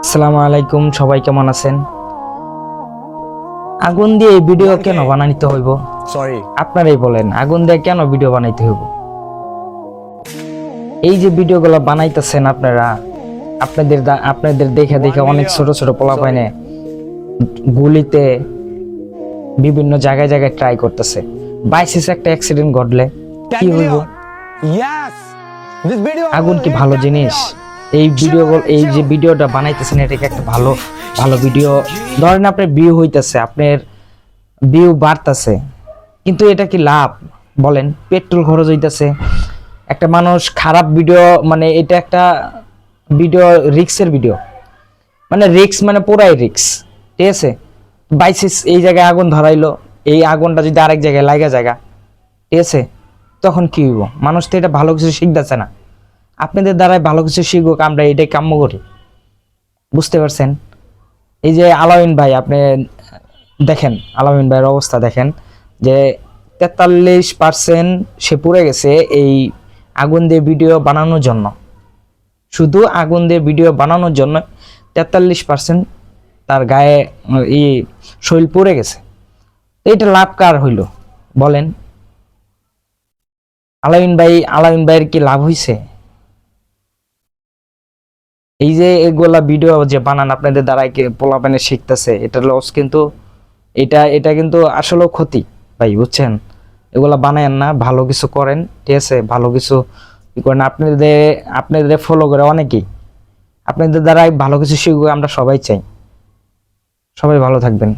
আসসালামু আলাইকুম, সবাই কেমন আছেন? আগুন দিয়ে এই ভিডিও কেন বানাইতে হইব? সরি আপনারাই বলেন, আগুন দিয়ে কেন ভিডিও বানাইতে হইব? এই যে ভিডিওগুলো বানাইতেছেন আপনারা, আপনাদের দেখে দেখে অনেক ছোট ছোট পোলাপাইনে গুলিতে বিভিন্ন জায়গায় জায়গায় ট্রাই করতেছে। বাইসেস একটা অ্যাক্সিডেন্ট ঘটলে কি হইব? ইয়েস দিস ভিডিও আগুন কি ভালো জিনিস? এই যে ভিডিওটা বানাইতেছেন, এটা কি একটা ভালো ভালো ভিডিও? ধরেন আপনার ভিউ হইতেছে, আপনার ভিউ বাড়তেছে, কিন্তু এটা কি লাভ? বলেন, পেট্রোল খরচ হইতেছে। একটা মানুষ খারাপ ভিডিও, মানে এটা একটা ভিডিও রিক্সের ভিডিও, মানে রিক্স মানে পুরাই রিক্স, ঠিক আছে? বাইসিস এই জায়গায় আগুন ধরাইলো, এই আগুনটা যদি আরেক জায়গায় লাগা জায়গা, ঠিক আছে, তখন কি হইব? মানুষ তো এটা ভালো কিছু শিখতেছে না। আপনাদের দ্বারাই ভালো কিছু শিখুক, আমরা এটাই কাম্য করি। বুঝতে পারছেন? এই যে আলামিন ভাই, আপনি দেখেন আলামিন ভাইয়ের অবস্থা দেখেন, যে 43% সে পুড়ে গেছে এই আগুন দিয়ে ভিডিও বানানোর জন্য। শুধু আগুন দিয়ে ভিডিও বানানোর জন্য 43% তার গায়ে এই শরীর পুড়ে গেছে। এটা লাভ কার হইল বলেন? আলামিন ভাইয়ের কি লাভ হইছে? এই যে এগুলা ভিডিও যে বানান আপনাদের দ্বারা পোলাপানে শিখতেছে, এটা লস, কিন্তু এটা কিন্তু আসলে ক্ষতি ভাই, বুঝছেন? এগুলা বানায়েন না, ভালো কিছু করেন, ঠিক আছে? ভালো কিছু করেন। আপনাদের ফলো করে অনেকেই, আপনাদের দ্বারা ভালো কিছু শিখুক, আমরা সবাই চাই। সবাই ভালো থাকবেন।